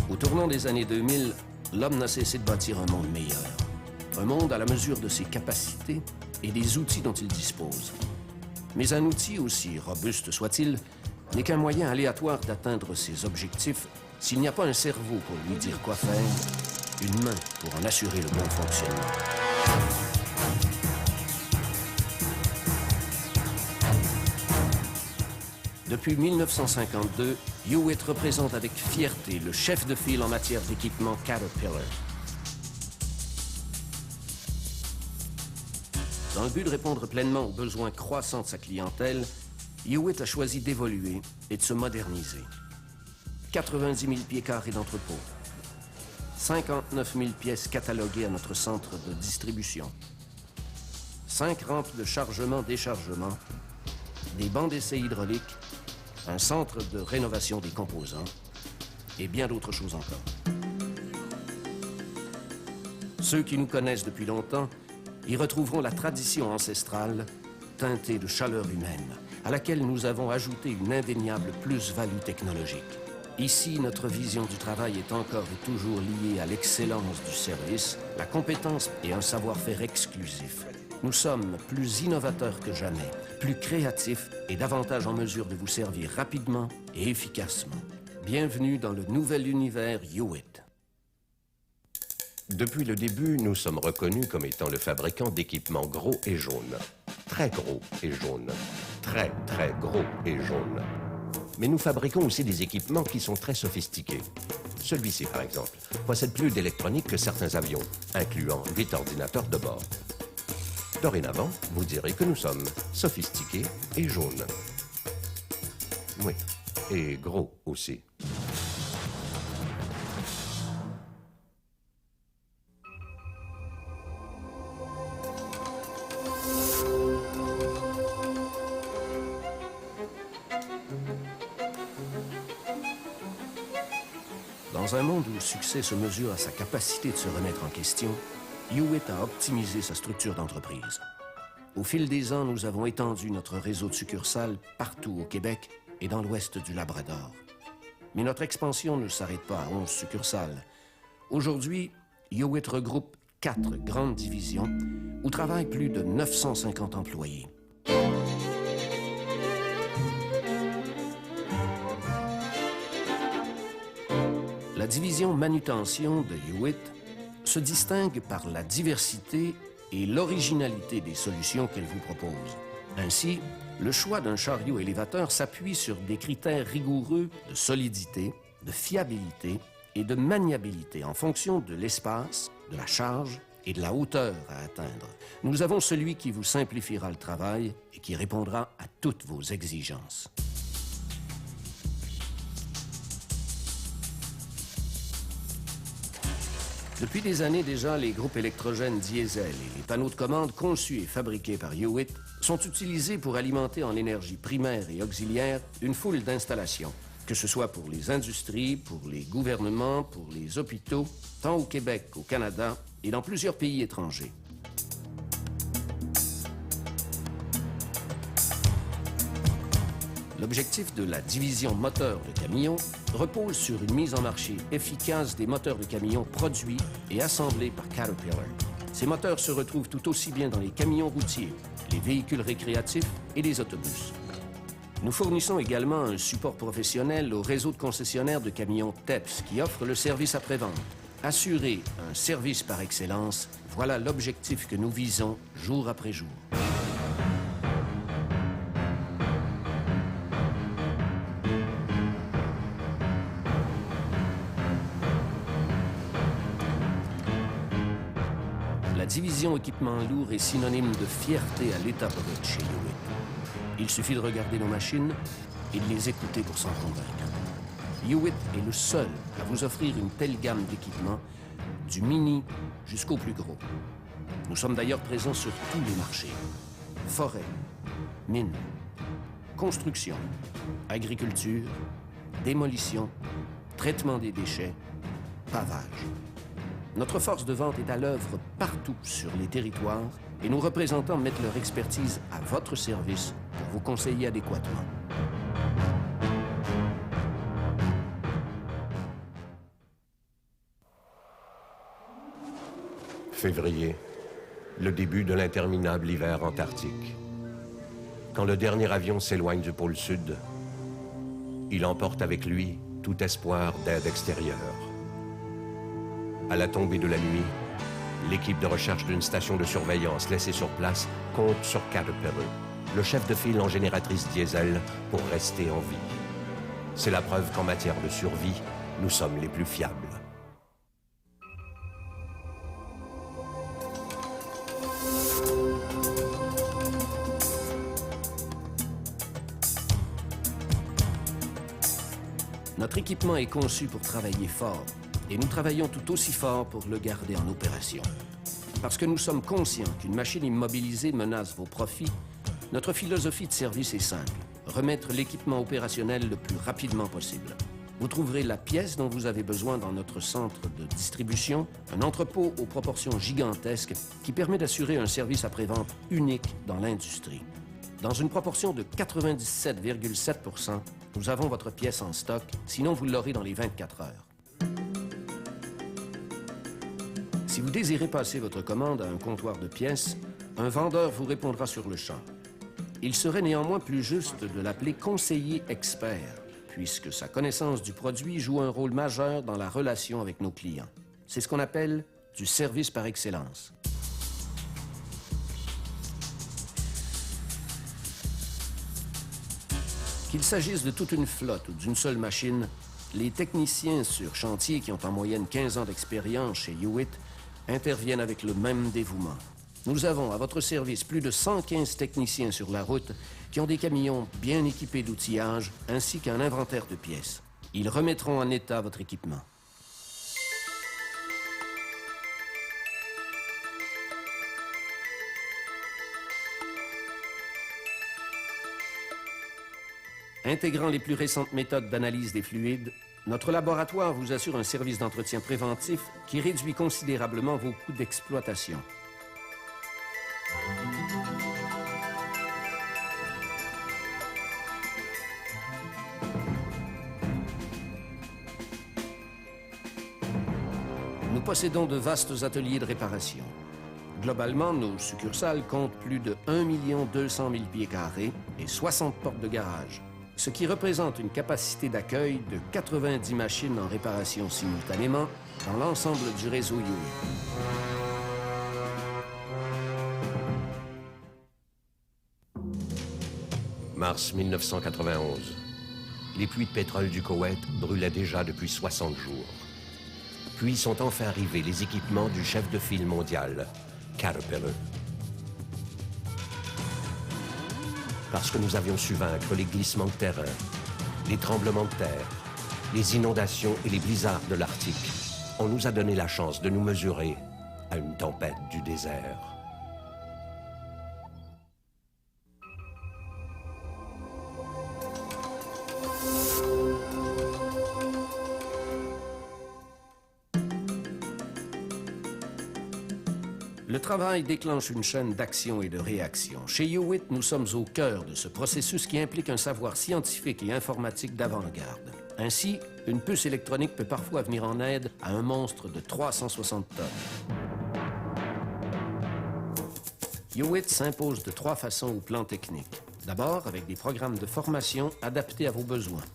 Au tournant des années 2000, l'homme n'a cessé de bâtir un monde meilleur. Un monde à la mesure de ses capacités et des outils dont il dispose. Mais un outil, aussi robuste soit-il, n'est qu'un moyen aléatoire d'atteindre ses objectifs s'il n'y a pas un cerveau pour lui dire quoi faire, une main pour en assurer le bon fonctionnement. Depuis 1952, Hewitt représente avec fierté le chef de file en matière d'équipement Caterpillar. Dans le but de répondre pleinement aux besoins croissants de sa clientèle, Hewitt a choisi d'évoluer et de se moderniser. 90 000 pieds carrés d'entrepôt, 59 000 pièces cataloguées à notre centre de distribution, 5 rampes de chargement-déchargement, des bancs d'essai hydrauliques, un centre de rénovation des composants et bien d'autres choses encore. Ceux qui nous connaissent depuis longtemps y retrouveront la tradition ancestrale teintée de chaleur humaine, à laquelle nous avons ajouté une indéniable plus-value technologique. Ici, notre vision du travail est encore et toujours liée à l'excellence du service, la compétence et un savoir-faire exclusif. Nous sommes plus innovateurs que jamais, plus créatifs et davantage en mesure de vous servir rapidement et efficacement. Bienvenue dans le nouvel univers Hewitt. Depuis le début, nous sommes reconnus comme étant le fabricant d'équipements gros et jaunes. Très gros et jaunes. Très, très gros et jaunes. Mais nous fabriquons aussi des équipements qui sont très sophistiqués. Celui-ci, par exemple, possède plus d'électronique que certains avions, incluant 8 ordinateurs de bord. Dorénavant, vous direz que nous sommes sophistiqués et jaunes. Oui, et gros aussi. Dans un monde où le succès se mesure à sa capacité de se remettre en question, Hewitt a optimisé sa structure d'entreprise. Au fil des ans, nous avons étendu notre réseau de succursales partout au Québec et dans l'ouest du Labrador. Mais notre expansion ne s'arrête pas à 11 succursales. Aujourd'hui, Hewitt regroupe 4 grandes divisions où travaillent plus de 950 employés. La division manutention de Hewitt se distingue par la diversité et l'originalité des solutions qu'elle vous propose. Ainsi, le choix d'un chariot élévateur s'appuie sur des critères rigoureux de solidité, de fiabilité et de maniabilité en fonction de l'espace, de la charge et de la hauteur à atteindre. Nous avons celui qui vous simplifiera le travail et qui répondra à toutes vos exigences. Depuis des années déjà, les groupes électrogènes diesel et les panneaux de commande conçus et fabriqués par Hewitt sont utilisés pour alimenter en énergie primaire et auxiliaire une foule d'installations, que ce soit pour les industries, pour les gouvernements, pour les hôpitaux, tant au Québec qu'au Canada et dans plusieurs pays étrangers. L'objectif de la division moteur de camions repose sur une mise en marché efficace des moteurs de camions produits et assemblés par Caterpillar. Ces moteurs se retrouvent tout aussi bien dans les camions routiers, les véhicules récréatifs et les autobus. Nous fournissons également un support professionnel au réseau de concessionnaires de camions TEPS qui offre le service après-vente. Assurer un service par excellence, voilà l'objectif que nous visons jour après jour. La division équipement lourd est synonyme de fierté à l'état brut chez Hewitt. Il suffit de regarder nos machines et de les écouter pour s'en convaincre. Hewitt est le seul à vous offrir une telle gamme d'équipements, du mini jusqu'au plus gros. Nous sommes d'ailleurs présents sur tous les marchés. Forêt, mines, construction, agriculture, démolition, traitement des déchets, pavage. Notre force de vente est à l'œuvre partout sur les territoires et nos représentants mettent leur expertise à votre service pour vous conseiller adéquatement. Février, le début de l'interminable hiver antarctique. Quand le dernier avion s'éloigne du pôle sud, il emporte avec lui tout espoir d'aide extérieure. À la tombée de la nuit, l'équipe de recherche d'une station de surveillance laissée sur place compte sur Caterpillar, le chef de file en génératrice diesel, pour rester en vie. C'est la preuve qu'en matière de survie, nous sommes les plus fiables. Notre équipement est conçu pour travailler fort, et nous travaillons tout aussi fort pour le garder en opération. Parce que nous sommes conscients qu'une machine immobilisée menace vos profits, notre philosophie de service est simple: remettre l'équipement opérationnel le plus rapidement possible. Vous trouverez la pièce dont vous avez besoin dans notre centre de distribution, un entrepôt aux proportions gigantesques qui permet d'assurer un service après-vente unique dans l'industrie. Dans une proportion de 97,7%, nous avons votre pièce en stock, sinon vous l'aurez dans les 24 heures. Si vous désirez passer votre commande à un comptoir de pièces, un vendeur vous répondra sur le champ. Il serait néanmoins plus juste de l'appeler conseiller expert, puisque sa connaissance du produit joue un rôle majeur dans la relation avec nos clients. C'est ce qu'on appelle du service par excellence. Qu'il s'agisse de toute une flotte ou d'une seule machine, les techniciens sur chantier qui ont en moyenne 15 ans d'expérience chez Hewitt interviennent avec le même dévouement. Nous avons à votre service plus de 115 techniciens sur la route qui ont des camions bien équipés d'outillage ainsi qu'un inventaire de pièces. Ils remettront en état votre équipement. Intégrant les plus récentes méthodes d'analyse des fluides, notre laboratoire vous assure un service d'entretien préventif qui réduit considérablement vos coûts d'exploitation. Nous possédons de vastes ateliers de réparation. Globalement, nos succursales comptent plus de 1 200 000 pieds carrés et 60 portes de garage, ce qui représente une capacité d'accueil de 90 machines en réparation simultanément dans l'ensemble du réseau Hewitt. Mars 1991. Les puits de pétrole du Koweït brûlaient déjà depuis 60 jours. Puis sont enfin arrivés les équipements du chef de file mondial, Caterpillar. Parce que nous avions su vaincre les glissements de terrain, les tremblements de terre, les inondations et les blizzards de l'Arctique, on nous a donné la chance de nous mesurer à une tempête du désert. Le travail déclenche une chaîne d'action et de réaction. Chez Hewitt, nous sommes au cœur de ce processus qui implique un savoir scientifique et informatique d'avant-garde. Ainsi, une puce électronique peut parfois venir en aide à un monstre de 360 tonnes. Hewitt s'impose de 3 façons au plan technique. D'abord, avec des programmes de formation adaptés à vos besoins.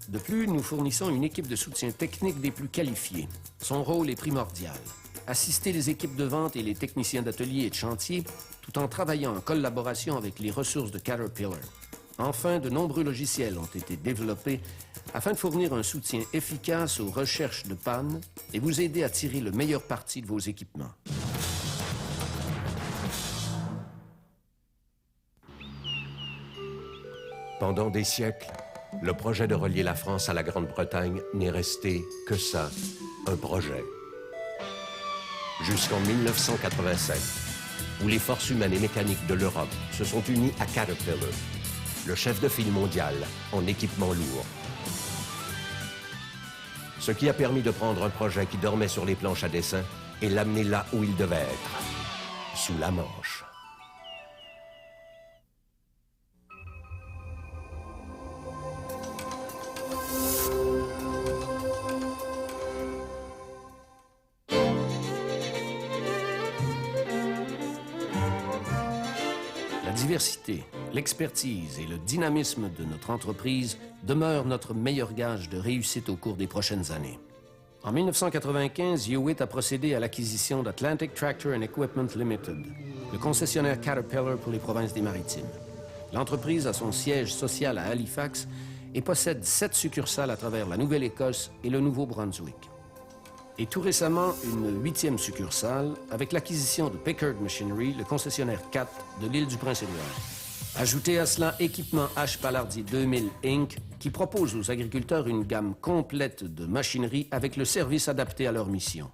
De plus, nous fournissons une équipe de soutien technique des plus qualifiés. Son rôle est primordial. Assister les équipes de vente et les techniciens d'atelier et de chantier, tout en travaillant en collaboration avec les ressources de Caterpillar. Enfin, de nombreux logiciels ont été développés afin de fournir un soutien efficace aux recherches de panne et vous aider à tirer le meilleur parti de vos équipements. Pendant des siècles, le projet de relier la France à la Grande-Bretagne n'est resté que ça, un projet. Jusqu'en 1987, où les forces humaines et mécaniques de l'Europe se sont unies à Caterpillar, le chef de file mondial en équipement lourd. Ce qui a permis de prendre un projet qui dormait sur les planches à dessin et l'amener là où il devait être, sous la Manche. diversité, l'expertise et le dynamisme de notre entreprise demeurent notre meilleur gage de réussite au cours des prochaines années. En 1995, Hewitt a procédé à l'acquisition d'Atlantic Tractor and Equipment Limited, le concessionnaire Caterpillar pour les provinces des Maritimes. L'entreprise a son siège social à Halifax et possède 7 succursales à travers la Nouvelle-Écosse et le Nouveau-Brunswick. Et tout récemment, une 8e succursale avec l'acquisition de Pickard Machinery, le concessionnaire 4 de l'île du Prince-Édouard. Ajoutez à cela Équipement H. Palardi 2000 Inc., qui propose aux agriculteurs une gamme complète de machinerie avec le service adapté à leur mission.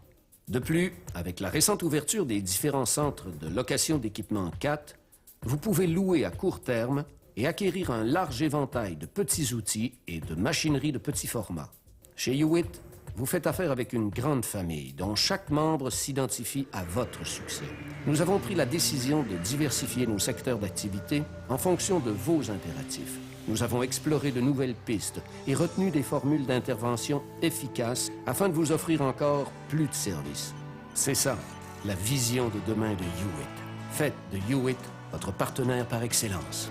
De plus, avec la récente ouverture des différents centres de location d'équipement 4, vous pouvez louer à court terme et acquérir un large éventail de petits outils et de machinerie de petit format. Chez Hewitt, vous faites affaire avec une grande famille dont chaque membre s'identifie à votre succès. Nous avons pris la décision de diversifier nos secteurs d'activité en fonction de vos impératifs. Nous avons exploré de nouvelles pistes et retenu des formules d'intervention efficaces afin de vous offrir encore plus de services. C'est ça, la vision de demain de Hewitt. Faites de Hewitt votre partenaire par excellence.